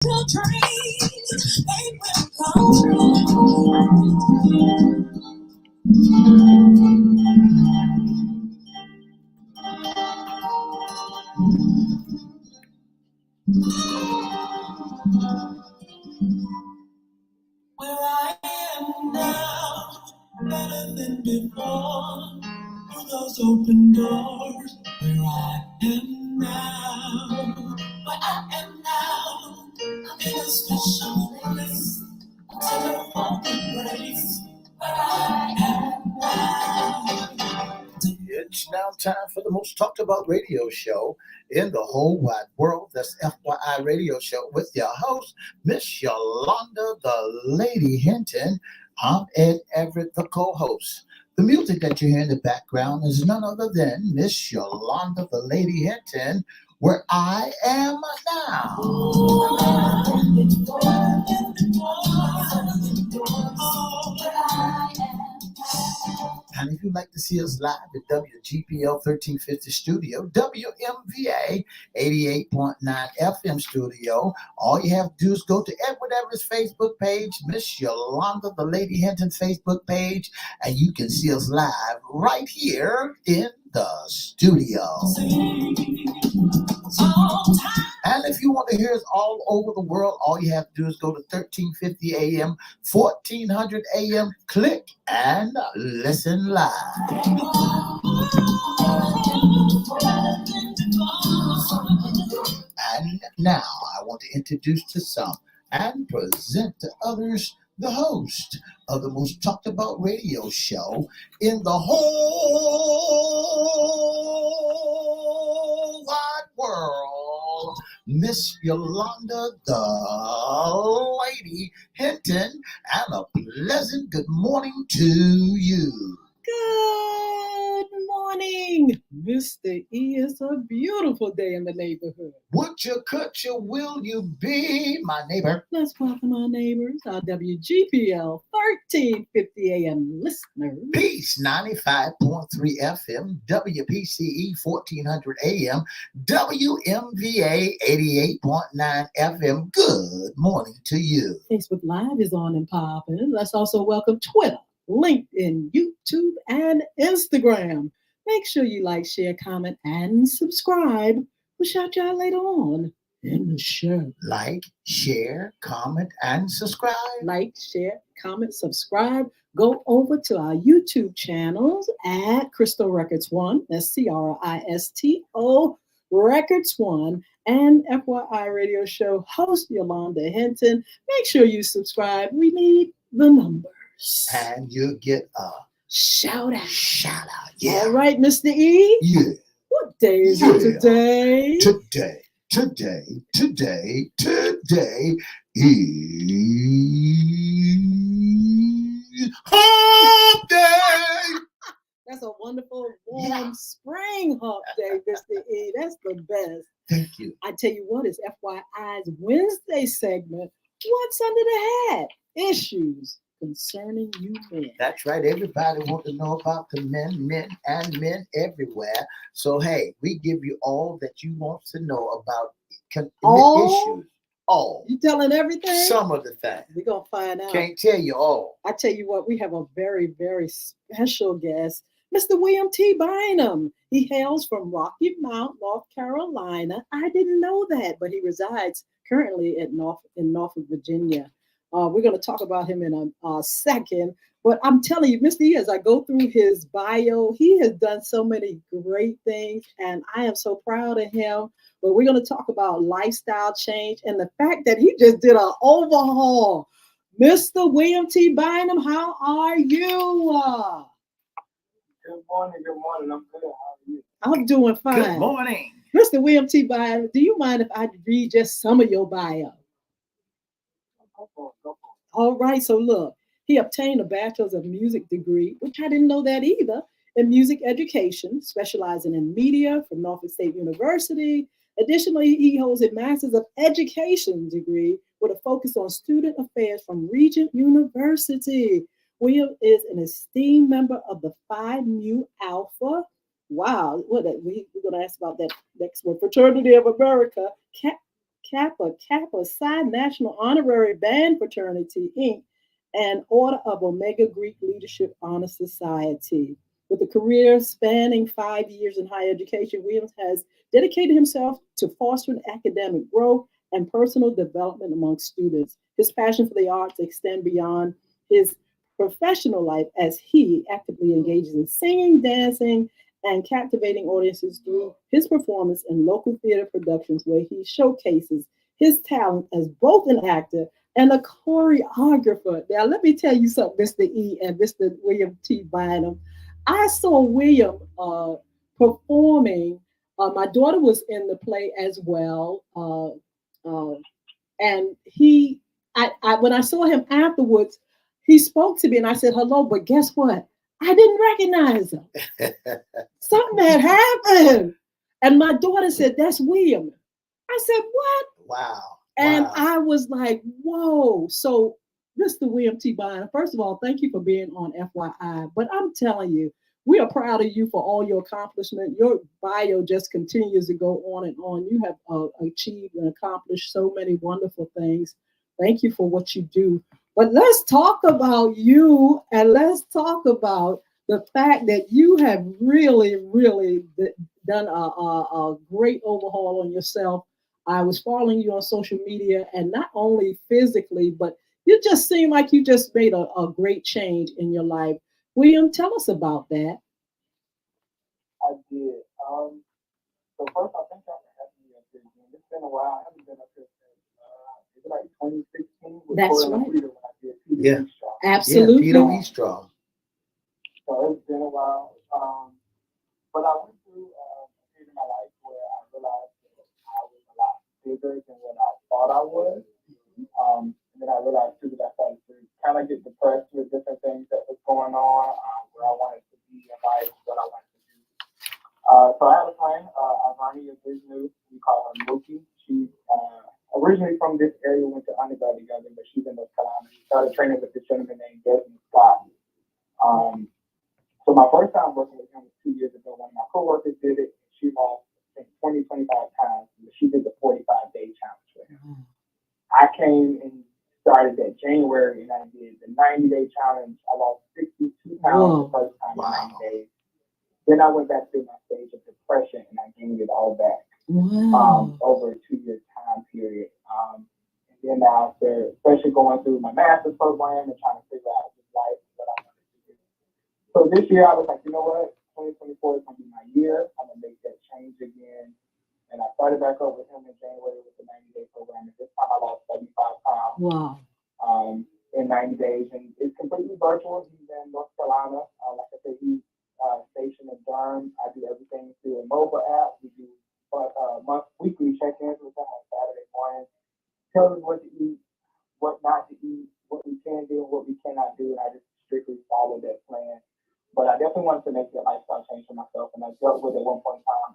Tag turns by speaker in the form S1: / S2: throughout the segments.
S1: Where I am now, better than before. Through those open doors, where I am now, where I am now, I'm in a special place, a telephone embrace, where I am now.
S2: It's now time for the most talked about radio show in the whole wide world. That's FYI Radio Show with your host, Miss Yolanda, the Lady Hinton. I'm Ed Everett, the co-host. The music that you hear in the background is none other than Miss Yolanda, the Lady Hinton, where I am now. And if you'd like to see us live at WGPL 1350 Studio, WMVA 88.9 FM Studio, all you have to do is go to Edward Everett's Facebook page, Miss Yolanda, the Lady Hinton Facebook page, and you can see us live right here in the studio. And if you want to hear us all over the world, all you have to do is go to 1350 AM, 1400 AM, click and listen live. And now I want to introduce to some and present to others the host of the most talked about radio show in the whole wide world, Miss Yolanda, the Lady Hinton, and a pleasant good morning to you.
S3: Good morning, Mr. E. It's a beautiful day in the neighborhood.
S2: Would you, could you, will you be my neighbor?
S3: Let's welcome our neighbors, our WGPL 1350 AM listeners.
S2: Peace 95.3 FM, WPCE 1400 AM, WMVA 88.9 FM. Good morning to you.
S3: Facebook Live is on and popping. Let's also welcome Twitter, LinkedIn, YouTube, and Instagram. Make sure you like, share, comment, and subscribe. We'll shout you out later on in the show.
S2: Like, share, comment, and subscribe.
S3: Like, share, comment, subscribe. Go over to our YouTube channels at Crystal Records One. That's CRISTO Records One. And FYI Radio Show host Yolanda Hinton. Make sure you subscribe. We need the numbers.
S2: And you get a
S3: shout out.
S2: Shout out. Yeah.
S3: All right, Mr. E.
S2: Yeah.
S3: What day is it today?
S2: Today is Hump Day.
S3: That's a wonderful, warm spring hump day, Mr. E. That's the best.
S2: Thank you.
S3: I tell you what, it's FYI's Wednesday segment. What's under the hat? Issues concerning you men.
S2: That's right. Everybody wants to know about the men everywhere. So, hey, we give you all that you want to know about the issues. All.
S3: You telling everything?
S2: Some of the things.
S3: We're going to find out.
S2: Can't tell you all.
S3: I tell you what, we have a very, very special guest, Mr. William T. Bynum. He hails from Rocky Mount, North Carolina. I didn't know that, but he resides currently in Norfolk, Virginia. We're going to talk about him in a second. But I'm telling you, Mr. E, as I go through his bio, he has done so many great things, and I am so proud of him. But we're going to talk about lifestyle change and the fact that he just did an overhaul. Mr. William T. Bynum, how are you?
S4: Good morning. I'm good. How are you?
S3: I'm doing fine.
S2: Good morning.
S3: Mr. William T. Bynum, do you mind if I read just some of your bio?
S4: Go for it.
S3: All right, so look, he obtained a bachelor's of music degree, which I didn't know that either, in music education, specializing in media from Norfolk State University. Additionally, he holds a master's of education degree with a focus on student affairs from Regent University. William is an esteemed member of the Phi Mu Alpha. Wow, we're going to ask about that next one. Fraternity of America, Kappa Kappa Psi National Honorary Band Fraternity, Inc., and Order of Omega Greek Leadership Honor Society. With a career spanning 5 years in higher education, Williams has dedicated himself to fostering academic growth and personal development among students. His passion for the arts extends beyond his professional life as he actively engages in singing, dancing, and captivating audiences through his performance in local theater productions where he showcases his talent as both an actor and a choreographer. Now, let me tell you something, Mr. E and Mr. William T. Bynum. I saw William performing. My daughter was in the play as well. Uh, and when I saw him afterwards, he spoke to me and I said, hello, but guess what? I didn't recognize him. Something had happened. And my daughter said, that's William. I said, what?
S2: Wow.
S3: And
S2: Wow.
S3: I was like, whoa. So, Mr. William T. Bynum, first of all, thank you for being on FYI. But I'm telling you, we are proud of you for all your accomplishment. Your bio just continues to go on and on. You have achieved and accomplished so many wonderful things. Thank you for what you do. But let's talk about you, and let's talk about the fact that you have really, really done a great overhaul on yourself. I was following you on social media, and not only physically, but you just seem like you just made a great change in your life. William, tell us about that.
S4: I did. So first, I think I'm having me up here again. It's been a while. I haven't been up here since is it like 2016 with
S3: That's
S4: Corey and
S3: right.
S4: Peter when I did Peter
S2: Yeah.
S4: Eaststraw.
S3: Absolutely.
S2: Yeah, Peter Eaststraw.
S4: So it's been a while. But I went through a period in my life where I realized that I was a lot bigger than what I thought I was. And then I realized too that I started to kind of get depressed with different things that was going on, where I wanted to be in life, what I wanted to do. So I had a friend, Irania BYNUM, we call her Mookie. She's originally from this area, went to undergrad together, but she's in North Carolina. She started training with this gentleman named Desmond Scott. So my first time working with him was 2 years ago. One of my coworkers did it. She lost, I think, 20, 25 times. She did the 45-day challenge with him. I came and started that January, and I did the 90-day challenge. I lost 62 pounds the first time in 90 days. Then I went back through my stage of depression, and I gained it all back over a 2-year time period. And then after, especially going through my master's program and trying to figure out this life, what I wanted to do. So this year I was like, you know what? 2024 is going to be my year. I'm going to make that change again. And I started back up with him in January with the 90-day program. And this time I lost 75 pounds.
S3: Wow.
S4: In 90 days. And it's completely virtual. He's in North Carolina. Like I said, he's stationed in Durham. I do everything through a mobile app. We do weekly check-ins with him on Saturday morning. Tell us what to eat, what not to eat, what we can do, and what we cannot do. And I just strictly follow that plan. But I definitely wanted to make that lifestyle change for myself. And I dealt with it at one point in time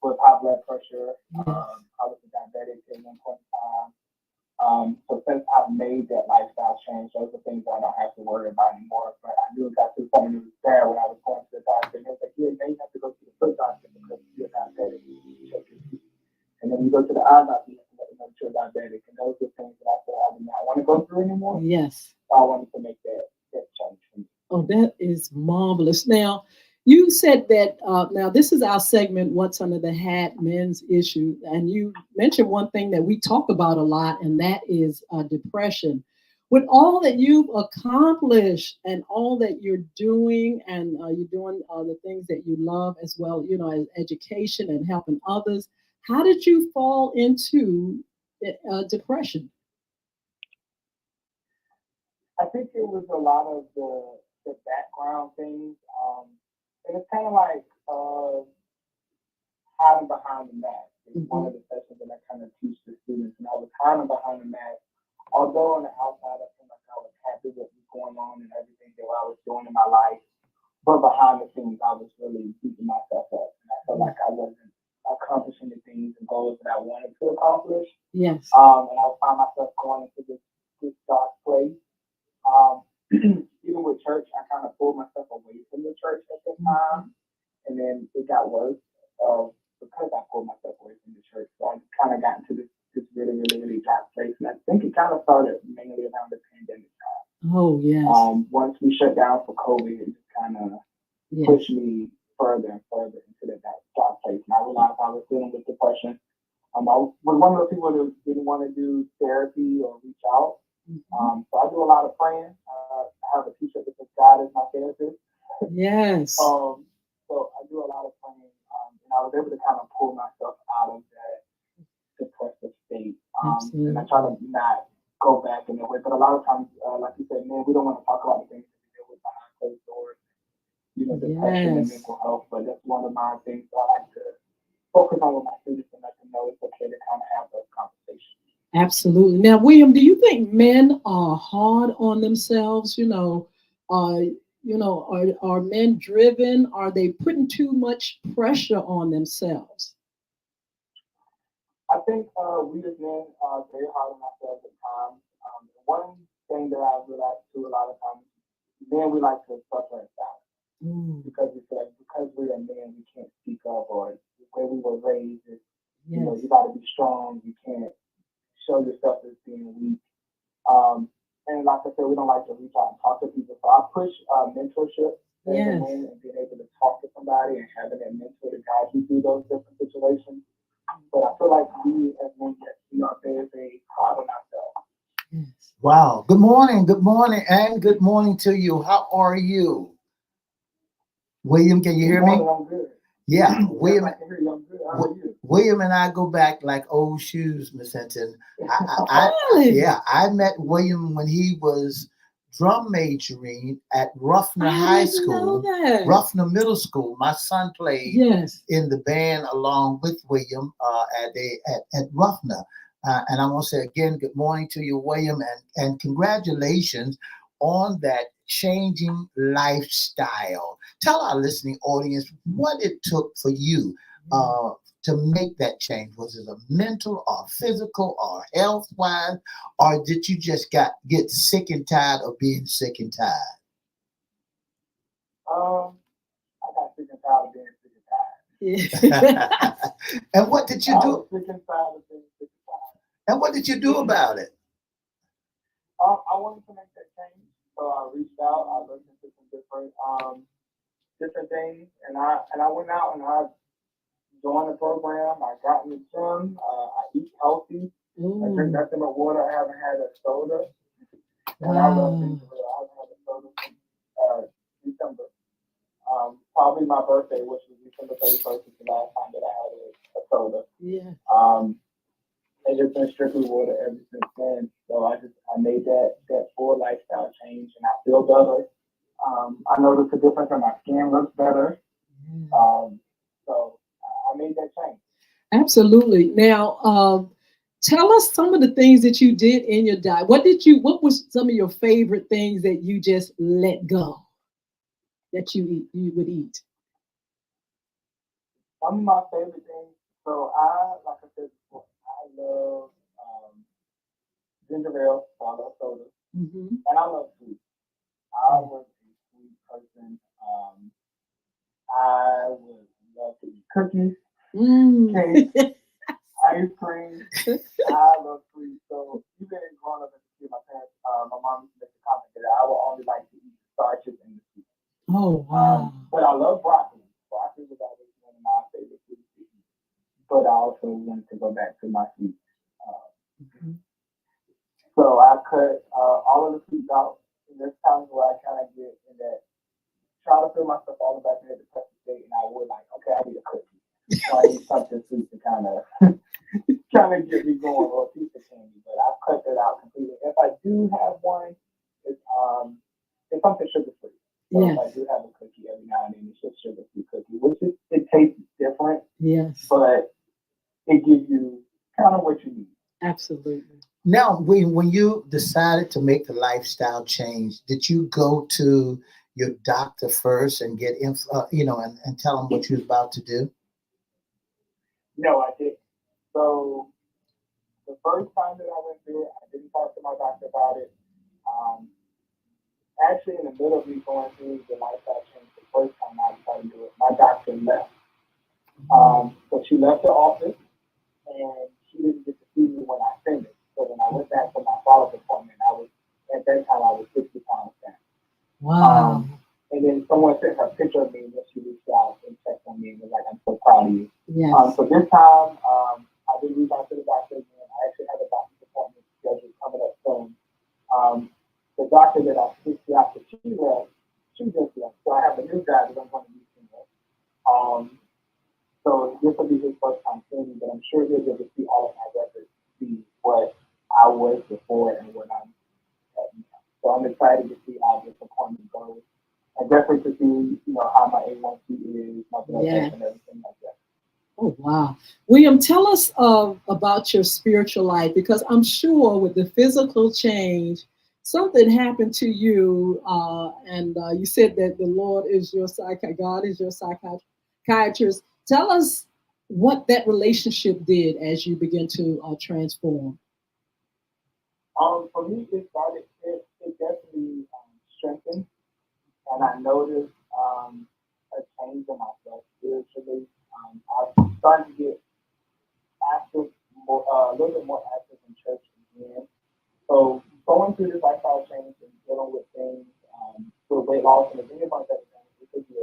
S4: with high blood pressure. I was a diabetic at one point in time. So since I've made that lifestyle change, those are things I don't have to worry about anymore. But I knew it got to the point it was bad when I was going to the doctor. And it was like, yeah, now you have to go to the foot doctor because you're diabetic. And then you go to the eye doctor, you have to let them know that you're diabetic. And those are things that I said I do not want to go through anymore.
S3: Yes.
S4: So I wanted to make that change for me.
S3: Oh, that is marvelous. Now, you said that, now this is our segment, What's Under the Hat, Men's Issue. And you mentioned one thing that we talk about a lot, and that is depression. With all that you've accomplished and all that you're doing, and you're doing the things that you love as well, you know, as education and helping others, how did you fall into depression?
S4: I think it was a lot of the background things. And it's kind of like hiding behind the mask. It's one of the sessions that I kind of teach the students. And I was hiding behind the mask. Although on the outside, I feel like I was happy with what was going on and everything that I was doing in my life. But behind the scenes, I was really beating myself up. And I felt like I wasn't accomplishing the things and goals that I wanted to accomplish.
S3: Yes.
S4: And I found myself going into this dark place. Even with church, I kind of pulled myself away from the church at that time. And then it got worse because I pulled myself away from the church. So I kind of got into this really dark place. And I think it kind of started mainly around the pandemic time.
S3: Oh, yes.
S4: Once we shut down for COVID, it just kind of pushed me further and further into that dark place. And I realized I was dealing with depression. I was one of those people that didn't want to do therapy or reach out. So I do a lot of praying. I have a t-shirt that says God is my therapist.
S3: Yes.
S4: So I do a lot of praying, and I was able to kind of pull myself out of that depressive state. And I try to not go back in that way. But a lot of times, like you said, man, we don't want to talk about the things that we deal with behind closed doors, depression and mental health. But that's one of my things that I like to focus on with my students and let them know it's okay to kind of have those conversations.
S3: Absolutely. Now, William, do you think men are hard on themselves? Are men driven? Are they putting too much pressure on themselves?
S4: I think we as men are very hard on ourselves at times. One thing that I realized too a lot of times, men, we like to suffer in silence because we feel like because we're a man, we can't speak up, or where we were raised is, you got to be strong. You can't show yourself as being weak. And like I said, we don't like to reach out and talk to people. So I push mentorship as a man and being able to talk to somebody and having that mentor to guide you through those different situations. But I feel like we as men are very, very hard on ourselves.
S2: Wow. Good morning, and good morning to you. How are you? William, can you hear me?
S4: I'm good.
S2: Yeah, William.
S4: I can hear you. I'm good. How are you?
S2: William and I go back like old shoes, Miss Hinton. I met William when he was drum majoring at Ruffner High School, Ruffner Middle School. My son played in the band along with William at Ruffner. And I want to say again, good morning to you, William, and congratulations on that changing lifestyle. Tell our listening audience what it took for you to make that change. Was it a mental or physical or health-wise, or did you just get sick and tired of being sick and tired?
S4: I got sick and tired of being sick and
S2: tired. And what did you do?
S4: Sick and tired of being sick and tired.
S2: And what did you do about it?
S4: I wanted to make that change, so I reached out. I looked into some different things, and I went out and I joined the program. I got in the gym. I eat healthy. I drink nothing but water. I haven't had a soda, and I love ginger ale. I haven't had a soda since December. Probably my birthday, which was December 31st, is the last time that I had a soda. It's just been strictly water ever since then. So I made that full lifestyle change, and I feel better. I noticed a difference in my skin looks better. So I made that change.
S3: Absolutely. Now, tell us some of the things that you did in your diet. What was some of your favorite things that you just let go that you would eat?
S4: Some of my favorite things. So like I said before, I love ginger ale, so I love soda, and I love sweet. I was a sweet person. I would love to eat cookies, cake, ice cream. I love sweet. So even growing up as a kid, my parents, my mom used to make the comment that I would only like to eat starches and the sweet.
S3: Oh, wow.
S4: But I love broccoli. Broccoli was always one of my favorite foods to eat. But I also wanted to go back to my sweets. So I cut all of the sweets out. And there's times where I kind of get in that, try to feel myself all back in the depressive state, and I would like, okay, I need a cookie. So I need something sweet to kind of get me going, or a piece of candy. But I've cut that out completely. If I do have one, it's something sugar-free. So if I do have a cookie every now and then, it's just sugar-free cookie, which it tastes different. But it gives you kind of what you need.
S3: Absolutely.
S2: Now, when you decided to make the lifestyle change, did you go to your doctor first and get and tell them what you was about to do?
S4: No, I didn't. So the first time that I went through it, I didn't talk to my doctor about it. Actually, in the middle of me going through the lifestyle change, the first time I tried to do it, my doctor left. So she left the office, and she didn't get to see me when I follow-up appointment. At that time I was 60 pounds down.
S3: Wow.
S4: And then someone sent her a picture of me and then she reached out and checked on me and was like, I'm so proud of you.
S3: Yes.
S4: So this time I did reach out to the doctor again. I actually have a doctor's appointment scheduled coming up soon. The doctor that I switched out to, she just left. So I have a new guy that I'm going to be seeing. So this will be his first time seeing me, but I'm sure he'll be able to see all of my records, see what I was before and what I'm at now. So I'm excited to see how this appointment goes. And definitely to see, how my A1C is, my blood test and everything like that.
S3: Oh, wow. William, tell us about your spiritual life, because I'm sure with the physical change, something happened to you, and you said that the Lord is your God is your psychiatrist. Tell us what that relationship did as you begin to transform.
S4: For me, it definitely strengthened, and I noticed a change in myself spiritually. I'm starting to get active, a little bit more active in church again. So going through this lifestyle change and dealing with things with weight loss and things like that, it could be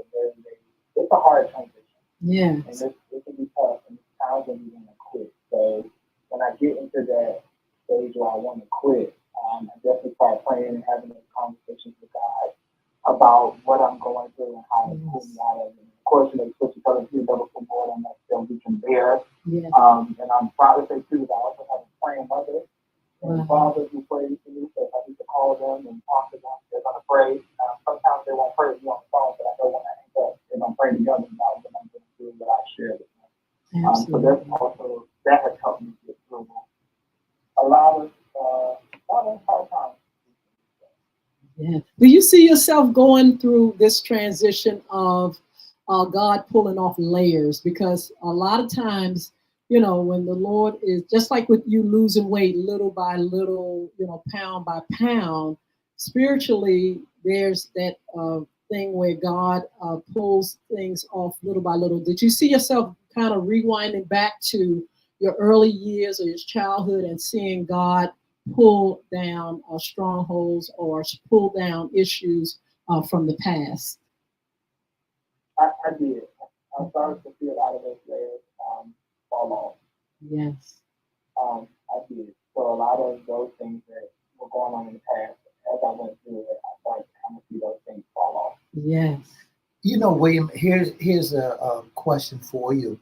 S4: it's a hard transition.
S3: Yeah.
S4: And it can be tough, and it's times when you want to quit. So when I get into that stage where I want to quit, I definitely start praying and having those conversations with God about what I'm going through and how to pull me out of it. Of course, scripture tells us we never put more than that we can bear.
S3: Yeah.
S4: And I'm proud to say too that I also have a praying mother and father who prays for me, so I need to call them and talk to them. They're going to pray. Sometimes they won't pray with me on the phone, but I know when I hang up, they're going to pray together about what I'm going to do, what I share with them. So that's also, that has helped me get through a lot of hard times.
S3: Yeah. Do you see yourself going through this transition of God pulling off layers? Because a lot of times, when the Lord is just like with you losing weight little by little, pound by pound, spiritually, there's that thing where God pulls things off little by little. Did you see yourself kind of rewinding back to your early years or your childhood and seeing God pull down strongholds or pull down issues from the past?
S4: I did. I started to see a lot of those layers fall off.
S3: Yes.
S4: I did. So a lot of those things that were going on in the past, as I went through it, I started to kind of see those things fall off.
S3: Yes.
S2: William, here's a question for you.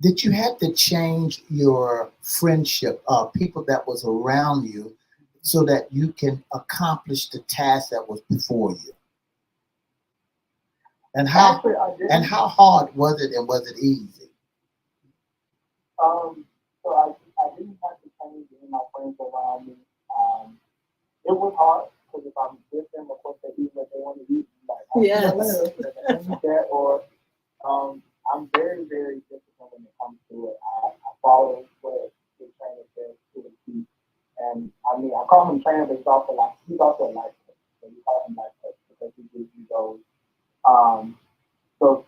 S2: Did you have to change your friendship, people that was around you, so that you can accomplish the task that was before you? And how hard was it, and was it easy?
S4: So I didn't have to change any of my friends around me. It was hard because if I'm with them, of course they eat what they want to eat. Like,
S3: yes.
S4: That, or I'm very, very disciplined when it comes to it. I follow what the trainer says to the T. And I call him trainer, but he's also a life coach. So you call him life coach because he gives you those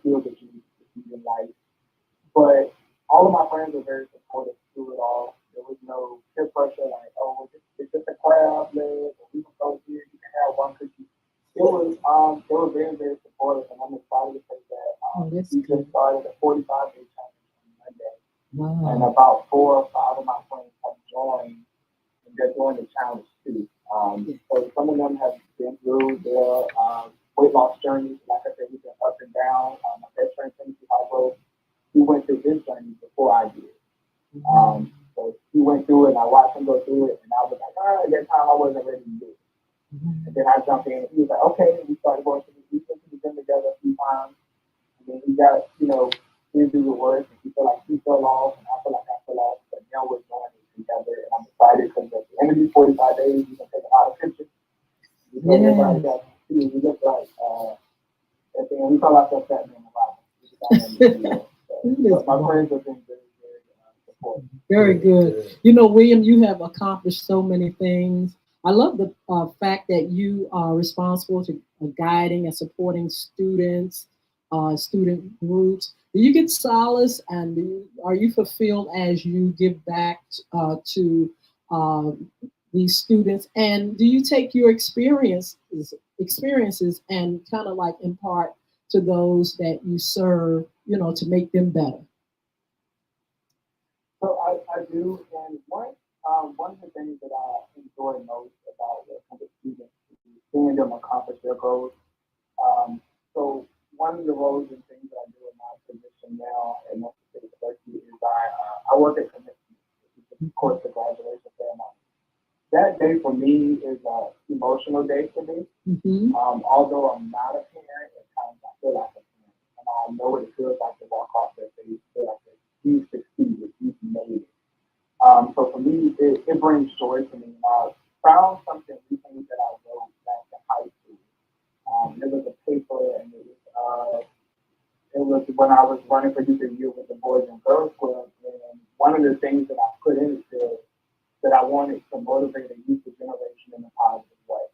S4: skills that you need to succeed in life. But all of my friends were very supportive through it all. There was no peer pressure like, oh, it's just a crab leg, or we can go here, you can have one cookie. They were very, very supportive, and I'm excited to say that we just started a 45-day challenge on Monday. Wow. And about 4 or 5 of my friends have joined, and they're doing the challenge too. So some of them have been through their weight loss journeys. Like I said, we've been up and down. My best friend, Timothy Hargrove, he went through his journey before I did. So he went through it, and I watched him go through it, and I was like, at that time I wasn't ready to do it. And then I jumped in, and he was like, okay, and we started going to the gym together a few times. And then he got, into the work, and he felt like he fell off, and I feel like I fell off, but now we're doing it together, and I'm excited because at the end of these 45 days, we can take a lot of pictures. We know everybody got to see, we look like, at the end, we call ourselves Fat Man Alive. So my friends have been very, very supportive.
S3: Very good. William, you have accomplished so many things. I love the fact that you are responsible to guiding and supporting students, student groups. Do you get solace, and are you fulfilled as you give back to these students? And do you take your experiences and kind of like impart to those that you serve, to make them better?
S4: So I do, and one of the things that I enjoy most about working with students is seeing them accomplish their goals. So one of the roles and things that I do in my position now at Norfolk State University is I work at commencement, which is of course the graduation ceremony. That day for me is an emotional day for me.
S3: Mm-hmm.
S4: Although I'm not a parent, at times I feel like a parent, and I know what it feels like to walk off that face, feel like you succeeded, you made it. So for me, it brings joy to me. And I found something recently that I wrote back in high school. It was a paper, and it was when I was running for youth of the year with the Boys and Girls Club. And one of the things that I put in it is that I wanted to motivate a youth generation in a positive way.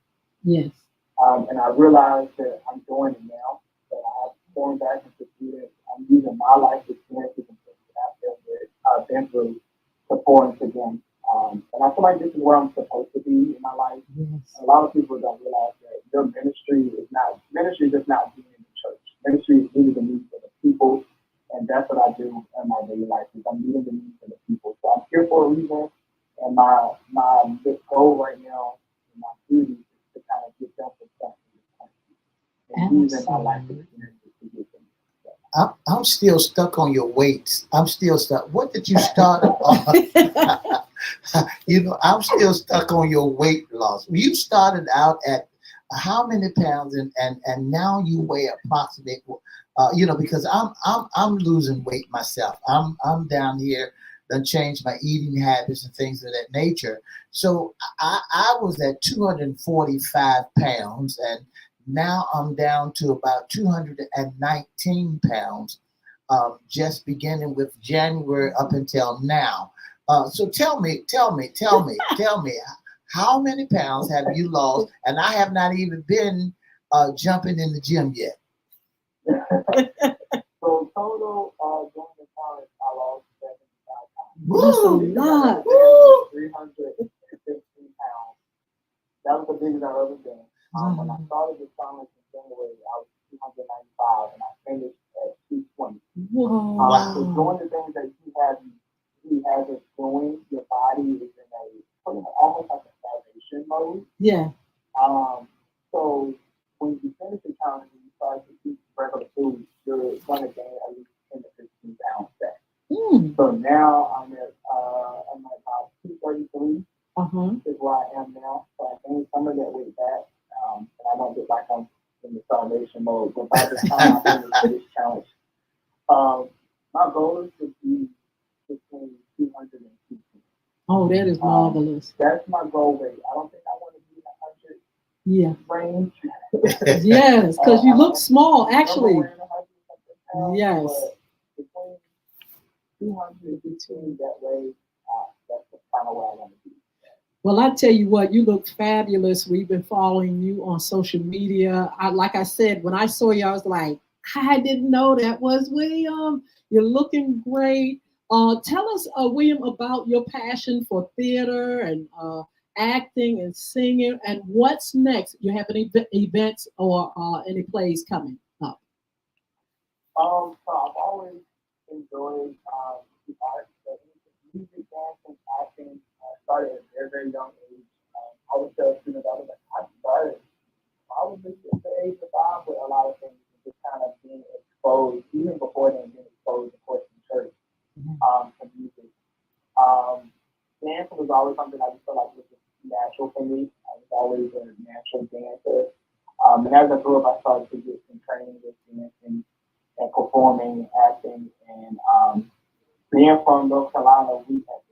S3: Yes.
S4: And I realized that I'm doing it now. That I'm going back into students. I'm using my life experiences and things that I've been through to pour into them. And I feel like this is where I'm supposed to be in my life.
S3: Yes.
S4: A lot of people don't realize that your ministry is just not being in the church. Ministry is meeting the needs of the people, and that's what I do in my daily life. Is I'm meeting the needs of the people. So I'm here for a reason, and my goal right now, and my duty is to kind of get them to something and using my life experiences to get them.
S2: I'm still stuck on your weights. I'm still stuck. What did you start on? I'm still stuck on your weight loss. You started out at how many pounds, and now you weigh approximately. Because I'm losing weight myself. I'm down here. Done changed my eating habits and things of that nature. So I was at 245 pounds, and now I'm down to about 219 pounds, just beginning with January up until now. So tell me, how many pounds have you lost? And I have not even been jumping in the gym yet.
S4: So total during the college, I lost 75 pounds.
S3: Woo!
S4: 315 pounds. That was the biggest I've ever been. When I started this challenge in January, I was 295, and I finished at 220.
S3: Wow.
S4: So doing the things that he has us doing, your body is in almost like a starvation mode.
S3: Yeah.
S4: So when you finish the challenge and you start to eat regular food, you're going to gain at least 10 to 15 pounds back. So now I'm at about 233. Is where I am now. So I gained some of that weight back, and I don't get like I'm in the starvation mode. But by the time I finish this challenge, my goal is to be between 200 and 250.
S3: Oh, that is marvelous.
S4: That's my goal weight. I don't think I want to be in the 100 range.
S3: Yes, because you look small, actually.
S4: Pounds,
S3: yes.
S4: Between 200 and 250, that way, that's kind of where I want to be.
S3: Well, I tell you what, you look fabulous. We've been following you on social media. Like I said, when I saw you, I was like, I didn't know that was William. You're looking great. Tell us, William, about your passion for theater and acting and singing, and what's next? You have any events or any plays coming up?
S4: So I've always enjoyed the art, the music, dance, and acting. I started at a very, very young age. I would tell students, I started probably at the age of 5 with a lot of things, just kind of being exposed, even before then being exposed, of course, in church, to music. Dance was always something I just felt like was just natural for me. I was always a natural dancer. And as I grew up, I started to get some training with dancing and performing, acting, and being from North Carolina, we at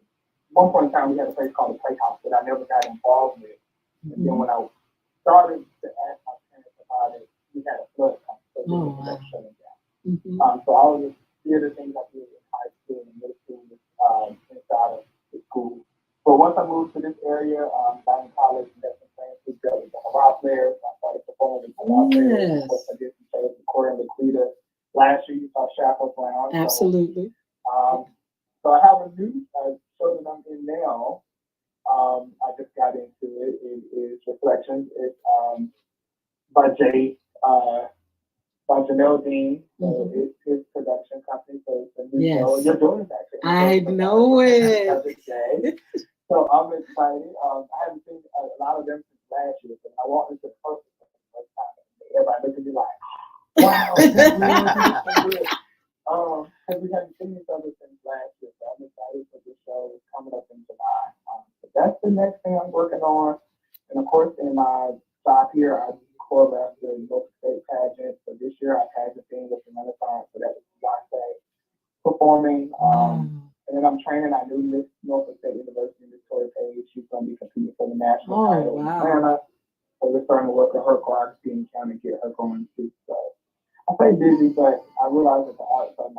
S4: one point in time we had a place called the Playhouse that I never got involved with. And then when I started to ask my parents about it, we had a flood come, so we ended up shutting down. So all of the theater things I did in high school and middle school inside of the school. But once I moved to this area, back in college, met some friends who dealt with the hurrah players. I started performing with the hurrah players. Of course, I did some shows with Corey and Laquita. Last year, you saw Shackles Brown.
S3: Absolutely.
S4: So I have a new show that I'm in now got into it. It is Reflections. It's by Jay, by Janelle Dean. So it's his production company. So it's a new show. You're doing it actually.
S3: I know it.
S4: So I'm excited. I haven't seen a lot of them since last year. So I walked into the first time. Everybody looked at me like, wow, that's real. Because we haven't seen each other since last year. So I'm excited for this show. It's coming up in July. So that's the next thing I'm working on. And of course, in my job here, I choreographed the local state pageant. So this year I pageant thing with the Renaissance. So that was Beyonce performing. And then I'm training our new Miss Norfolk State University, Victoria Page. She's going to be competing for the national title in Atlanta. So we're starting to work with her choreography and trying to get her going too. So I stay busy, but I realize that the arts are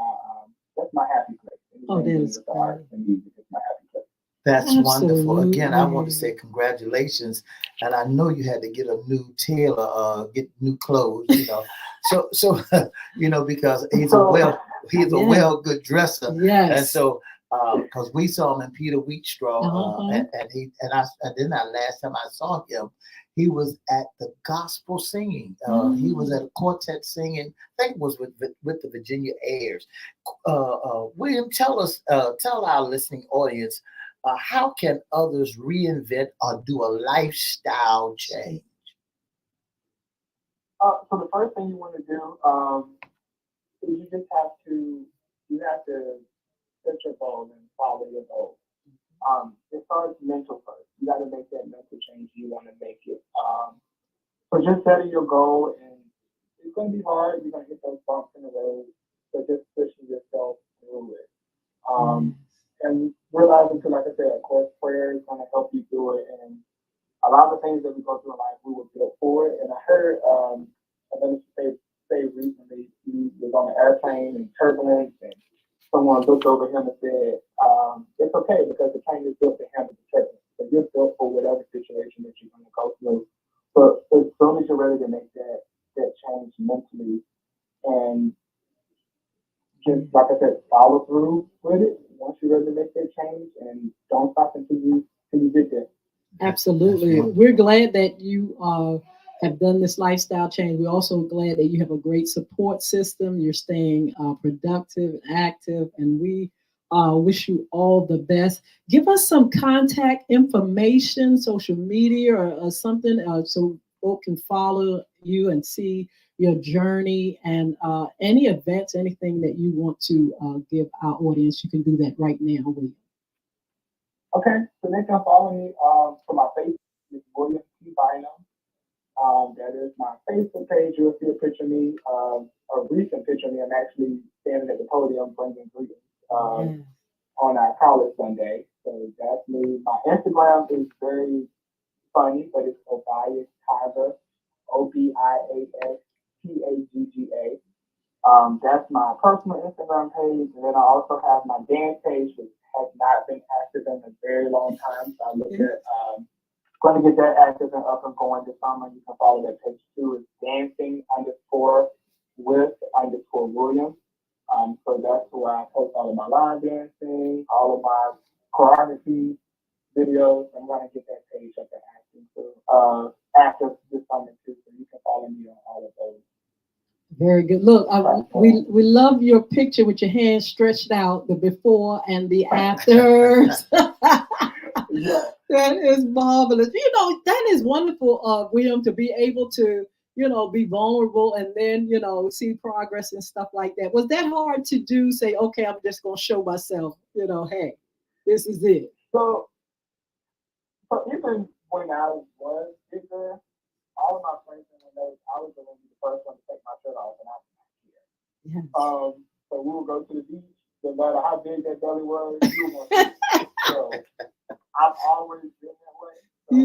S4: that's my happy place.
S3: That is
S4: the arts and music is my happy place.
S2: That's wonderful. Again, I want to say congratulations, and I know you had to get a new tailor, get new clothes, So because he's a well good dresser, and so because we saw him in Peter Wheatstraw, and then last time I saw him, he was at the gospel singing. He was at a quartet singing. I think it was with the Virginia Airs. William, tell our listening audience, how can others reinvent or do a lifestyle change?
S4: So the first thing you want to do is you have to set your goal and follow your goal. It starts mental first. You got to make that mental change. You want to make it. So just setting your goal, and it's going to be hard. You're going to hit those bumps in the road, but just pushing yourself through it. And realizing, like I said, of course, prayer is going to help you do it. And a lot of the things that we go through in life, we were built for it. And I heard another say recently, he was on an airplane in turbulence, and someone looked over him and said, it's okay because the plane is built to handle the turbulence. So you're built for whatever situation that you're going to go through. But as soon as you're ready to make that change mentally, and just like I said, follow through with it. Once you're ready to make that change, and don't stop until you get there.
S3: Absolutely. We're glad that you have done this lifestyle change. We're also glad that you have a great support system. You're staying productive, active, and we wish you all the best. Give us some contact information, social media, or something, so folks can follow you and see your journey, and any events, anything that you want to give our audience. You can do that right now, William.
S4: Okay, so they can follow me for my Facebook. It's William T. BYNUM. That is my Facebook page. You'll see a picture of me, a recent picture of me. I'm actually standing at the podium bringing greetings on our college Sunday. So that's me. My Instagram is very funny, but it's Obias Tagga, Obias Tagga. That's my personal Instagram page, and then I also have my dance page, which has not been active in a very long time. So I look at going to get that active and up and going this summer. You can follow that page too. It's dancing_with_William. So that's where I post all of my line dancing, all of my choreography videos. I'm going to get that page up and active this summer too. So you can follow me on all of those.
S3: Very good. Look, we love your picture with your hands stretched out, the before and the afters. That is marvelous. That is wonderful, William, to be able to, be vulnerable and then, see progress and stuff like that. Was that hard to do? Say, okay, I'm just going to show myself, hey, this is it.
S4: So even when I was bigger, all of my friends I was going to be the first one to take my shirt off, and I was not here. Yes. So we would go to the beach. No matter how big that belly was, you were going to see it. So I've always been that way. So I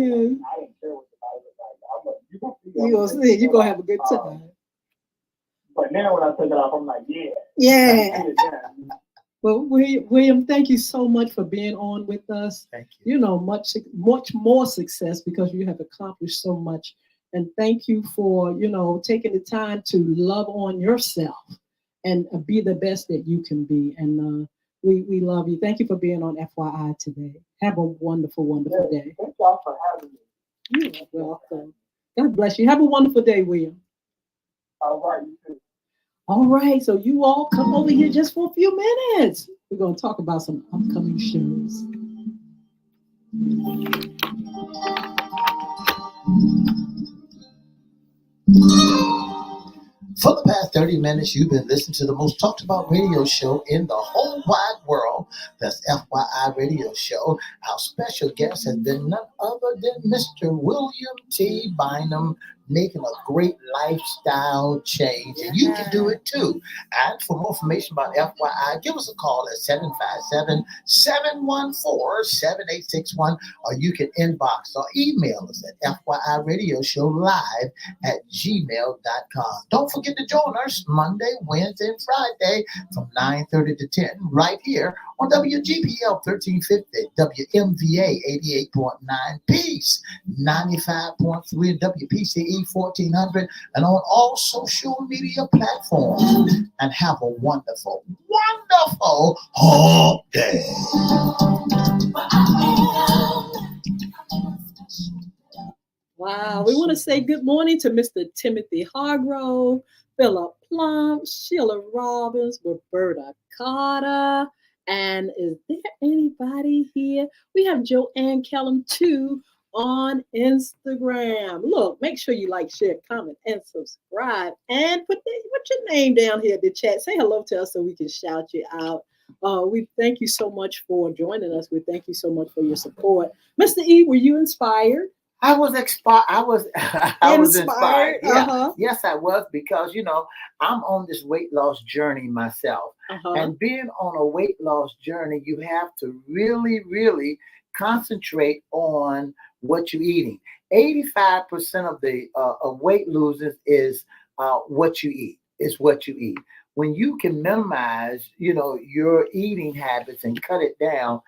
S4: didn't care what the body was like. You're going to see. You're going to have a good time. But now when I take it off, I'm like, yeah.
S3: Well, William, thank you so much for being on with us.
S2: Thank you.
S3: Much more success because you have accomplished so much. And thank you for, taking the time to love on yourself and be the best that you can be. And we love you. Thank you for being on FYI today. Have a wonderful, wonderful day.
S4: Thank y'all for having me.
S3: You're welcome. God bless you. Have a wonderful day, William.
S4: All right, you too.
S3: All right, so you all come over here just for a few minutes. We're going to talk about some upcoming shows.
S2: For the past 30 minutes, you've been listening to the most talked about radio show in the whole wide world. That's FYI Radio Show. Our special guest has been none other than Mr. William T. Bynum, making a great lifestyle change. And you can do it too. And for more information about FYI, give us a call at 757-714-7861, or you can inbox or email us at FYIRadiosHowLive@gmail.com. Don't forget to join us Monday, Wednesday, and Friday from 9:30 to 10 right here on WGPL 1350, WMVA 88.9, Peace 95.3, and WPCE 1400, and on all social media platforms. And have a wonderful, wonderful hump day.
S3: Wow, we want to say good morning to Mr. Timothy Hargrove, Philip Plum, Sheila Robbins, Roberta Carter, and is there anybody here? We have Joanne Kellum too on Instagram. Look, make sure you like, share, comment, and subscribe, and put your name down here in the chat. Say hello to us so we can shout you out. We thank you so much for joining us. We thank you so much for your support. Mr. E, were you inspired?
S2: I was inspired. I was inspired. Yeah.
S3: Uh-huh.
S2: Yes, I was, because I'm on this weight loss journey myself.
S3: Uh-huh.
S2: And being on a weight loss journey, you have to really, really concentrate on what you're eating. 85% of the of weight losing is what you eat. Is what you eat. When you can minimize, your eating habits and cut it down.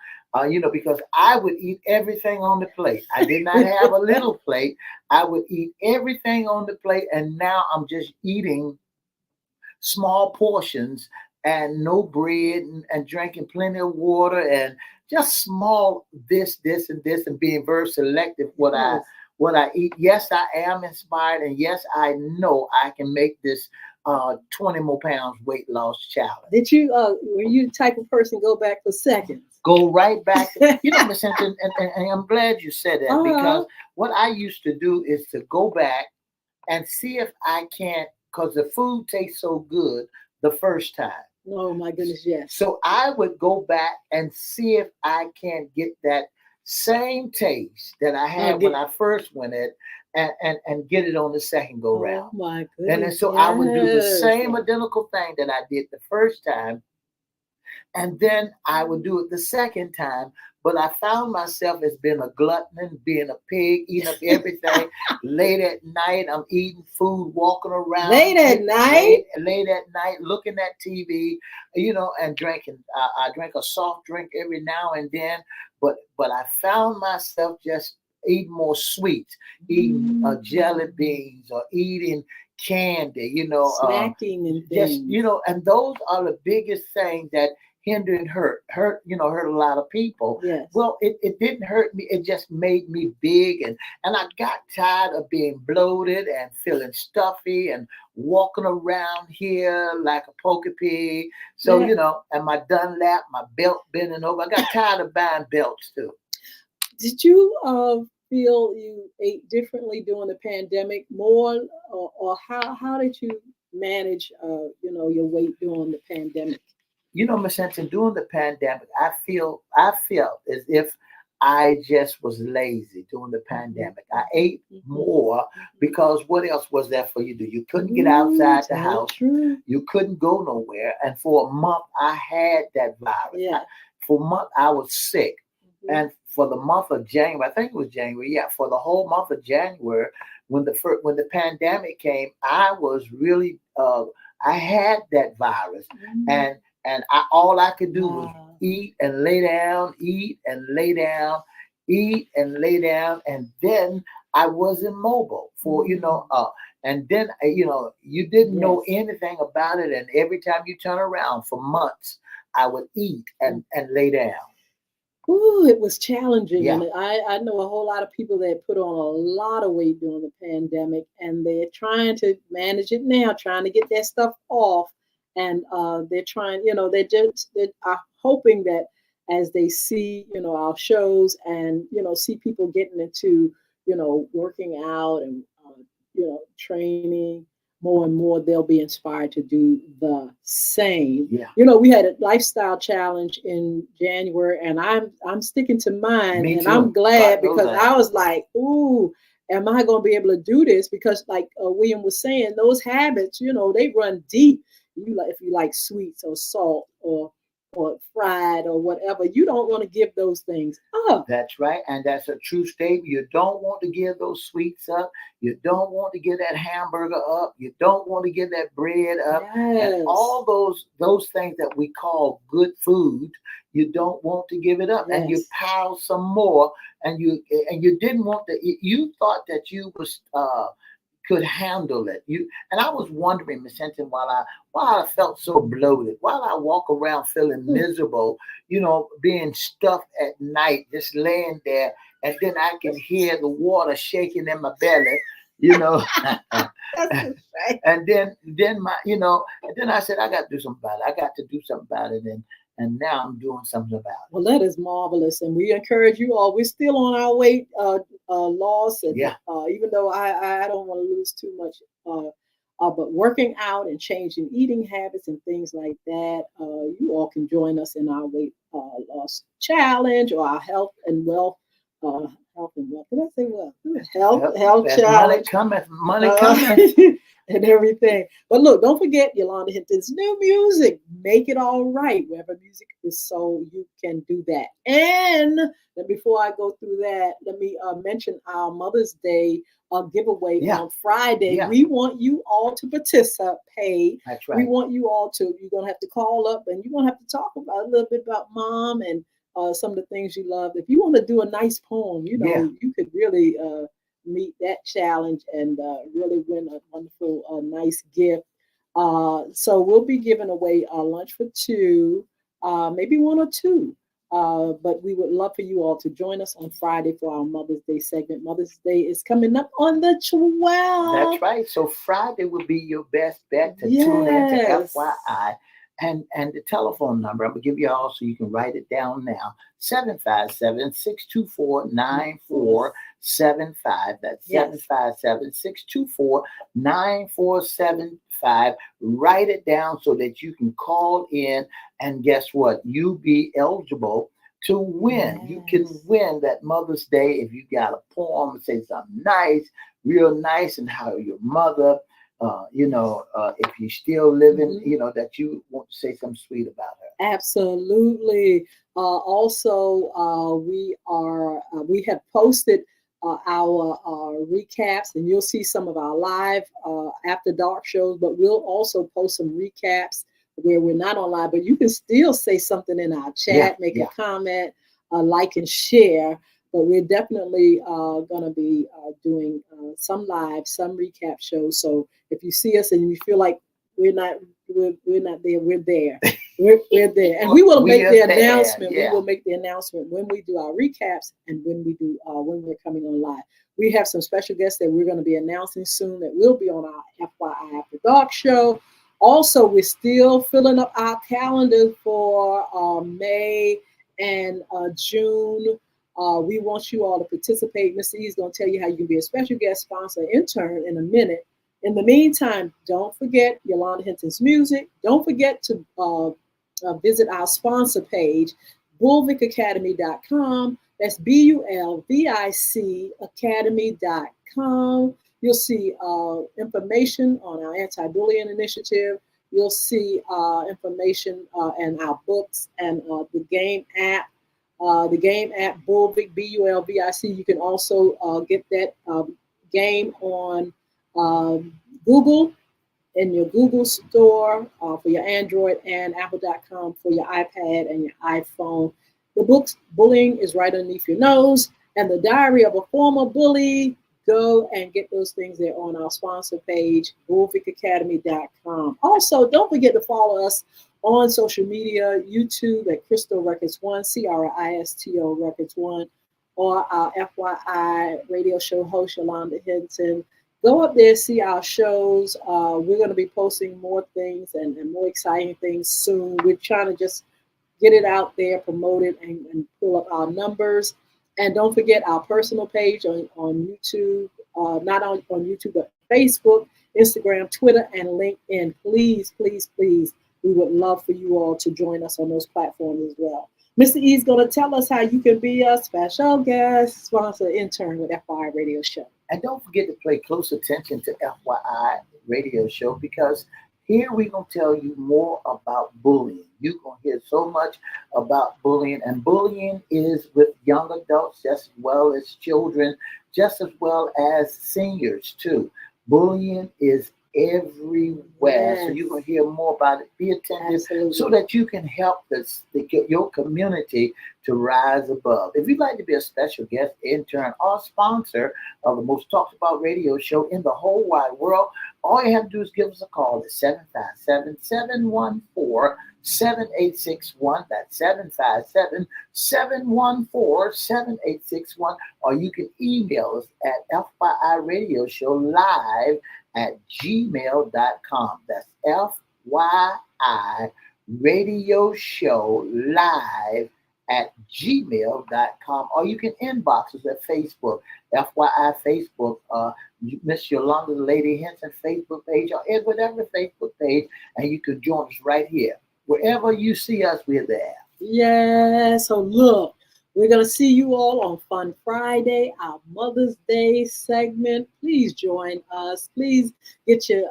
S2: Because I would eat everything on the plate. I did not have a little plate. I would eat everything on the plate, and now I'm just eating small portions and no bread, and drinking plenty of water, and just small this, and this, and being very selective what I eat. Yes, I am inspired, and yes, I know I can make this 20 more pounds weight loss challenge.
S3: Did you were you the type of person go back for seconds?
S2: Go right back. Miss Hinton, and I'm glad you said that, because what I used to do is to go back and see if I can't, because the food tastes so good the first time.
S3: Oh my goodness, yes.
S2: So I would go back and see if I can get that same taste that I had when I first went in, and get it on the second go round.
S3: Oh my goodness.
S2: And then so I would do the same identical thing that I did the first time. And then I would do it the second time. But I found myself as being a glutton, being a pig, eating up everything. Late at night, I'm eating food, walking around.
S3: Late at night,
S2: looking at TV, and drinking. I drink a soft drink every now and then. But I found myself just eating more sweets, eating jelly beans, or eating candy,
S3: snacking and things.
S2: Just, and those are the biggest things that hinder and hurt a lot of people.
S3: Yes.
S2: Well, it didn't hurt me. It just made me big, and I got tired of being bloated and feeling stuffy and walking around here like a poker pig. So, and my Dunlap, my belt bending over. I got tired of buying belts too.
S3: Did you feel you ate differently during the pandemic more, or how did you manage your weight during the pandemic?
S2: Miss Hinton, during the pandemic, I felt as if I just was lazy during the pandemic. I ate more because what else was there for you to do? You couldn't get outside the house.
S3: True.
S2: You couldn't go nowhere. And for a month, I had that virus.
S3: Yeah.
S2: For a month, I was sick. And for the month of January, I think it was January, for the whole month of January, when the pandemic came, I was really, I had that virus. And all I could do was eat and lay down, eat and lay down, eat and lay down. And then I wasn't mobile for, and then, you didn't know anything about it. And every time you turn around for months, I would eat and lay down.
S3: Ooh, it was challenging.
S2: Yeah.
S3: And I know a whole lot of people that put on a lot of weight during the pandemic, and they're trying to manage it now, trying to get that stuff off. And they're trying, they are hoping that as they see, our shows and, see people getting into, working out and, training more and more, they'll be inspired to do the same.
S2: Yeah.
S3: We had a lifestyle challenge in January, and I'm sticking to mine.
S2: Me
S3: and
S2: too.
S3: I'm glad
S2: God knows
S3: because
S2: that.
S3: I was like, ooh, am I going to be able to do this? Because like William was saying, those habits, they run deep. If you like sweets or salt or fried or whatever, you don't want to give those things up.
S2: That's right. And that's a true statement. You don't want to give those sweets up. You don't want to give that hamburger up. You don't want to give that bread up.
S3: Yes.
S2: And all those things that we call good food, you don't want to give it up. And you
S3: Yes.
S2: pile some more, and you didn't want to. You thought that you was could handle it. And I was wondering, Miss Hinton, while I felt so bloated, while I walk around feeling miserable, being stuffed at night, just laying there, and then I can hear the water shaking in my belly,
S3: That's right.
S2: and then and then I said, I got to do something about it. I got to do something about it, and now I'm doing something about it.
S3: Well, that is marvelous, and we encourage you all. We're still on our weight loss, and
S2: Yeah.
S3: Even though I don't want to lose too much, but working out and changing eating habits and things like that, you all can join us in our weight loss challenge or our health and wealth. Health and wealth. Did I say wealth? Health
S2: That's
S3: challenge.
S2: money coming.
S3: And everything. But look, don't forget Yolanda Hinton's new music, Make It All Right, wherever music is sold, you can do that. And before I go through that, let me mention our Mother's Day giveaway on Friday.
S2: Yeah.
S3: We want you all to participate.
S2: That's right.
S3: We want you all you're going to have to call up and you're going to have to talk about a little bit about mom and some of the things you love. If you want to do a nice poem, you could really meet that challenge and really win a wonderful, nice gift. So we'll be giving away lunch for two, maybe one or two. But we would love for you all to join us on Friday for our Mother's Day segment. Mother's Day is coming up on the 12th.
S2: That's right. So Friday would be your best bet to tune in to FYI. And the telephone number, I'm going to give you all so you can write it down now. 757-624-9475. That's 757-624-9475. Write it down so that you can call in, and guess what? You'll be eligible to win.
S3: Yes.
S2: You can win that Mother's Day if you got a poem, say something nice, real nice, and how your mother, if you're still living, that you want to say something sweet about her.
S3: Absolutely. Also, we have posted our recaps, and you'll see some of our live after dark shows, but we'll also post some recaps where we're not on live, but you can still say something in our chat, make a comment, like and share. But we're definitely going to be doing some live, some recap shows. So if you see us and you feel like we're not there, we're there. We're there. And we will make the announcement. Yeah. We will make the announcement when we do our recaps and when we do when we're coming on live. We have some special guests that we're going to be announcing soon that will be on our FYI After Dark show. Also, we're still filling up our calendar for May and June. We want you all to participate. Mr. E is going to tell you how you can be a special guest sponsor intern in a minute. In the meantime, don't forget Yolanda Hinton's music. Don't forget to visit our sponsor page, bulvicacademy.com. That's BULVIC academy.com. You'll see information on our anti-bullying initiative. You'll see information and our books and the game app. The game app, Bulvic, BULVIC. You can also get that game on Google, in your Google store for your Android, and Apple.com for your iPad and your iPhone. The books, Bullying is Right Underneath Your Nose, and The Diary of a Former Bully. Go and get those things there on our sponsor page, bulvicacademy.com. Also, don't forget to follow us on social media, YouTube at Crystal Records 1, CRISTO Records 1, or our FYI radio show host, Yolanda Hinton. Go up there, see our shows. We're going to be posting more things and more exciting things soon. We're trying to just get it out there, promote it, and pull up our numbers. And don't forget our personal page on YouTube, not on YouTube, but Facebook, Instagram, Twitter, and LinkedIn. Please, please, please, we would love for you all to join us on those platforms as well. Mr. E is going to tell us how you can be a special guest sponsor intern with FYI Radio Show.
S2: And don't forget to pay close attention to FYI Radio Show, because here we're going to tell you more about bullying. You're going to hear so much about bullying, and bullying is with young adults just as well as children, just as well as seniors too. Bullying is everywhere.
S3: Yes.
S2: So you're going to hear more about it. Be attentive.
S3: Absolutely.
S2: So that you can help your community to rise above. If you'd like to be a special guest, intern, or sponsor of the most talked about radio show in the whole wide world, all you have to do is give us a call at 757-714-7861. That's 757-714-7861. Or you can email us at FYIRadiosHowLive@gmail.com. That's FYIRadiosHowLive@gmail.com. Or you can inbox us at Facebook, FYI Facebook, Miss Yolanda, the Lady Hinton Facebook page, or whatever Facebook page, and you can join us right here. Wherever you see us, we're there.
S3: Yeah, so look, we're going to see you all on Fun Friday, our Mother's Day segment. Please join us. Please get your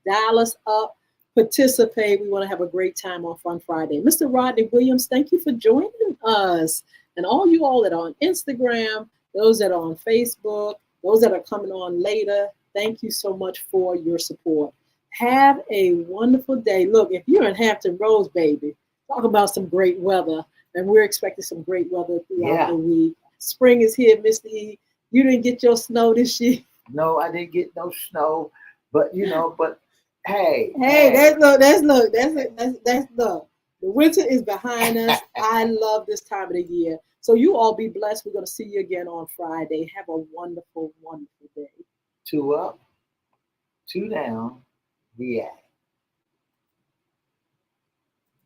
S3: dial us up, participate. We want to have a great time on Fun Friday. Mr. Rodney Williams, thank you for joining us. And all you all that are on Instagram, those that are on Facebook, those that are coming on later, thank you so much for your support. Have a wonderful day. Look, if you're in Hampton Roads, baby, talk about some great weather. And we're expecting some great weather throughout the week. Spring is here, Mr. E. You didn't get your snow this year.
S2: No, I didn't get no snow. But hey.
S3: That's the winter is behind us. I love this time of the year. So you all be blessed. We're going to see you again on Friday. Have a wonderful, wonderful day.
S2: 2 up, 2 down, the act.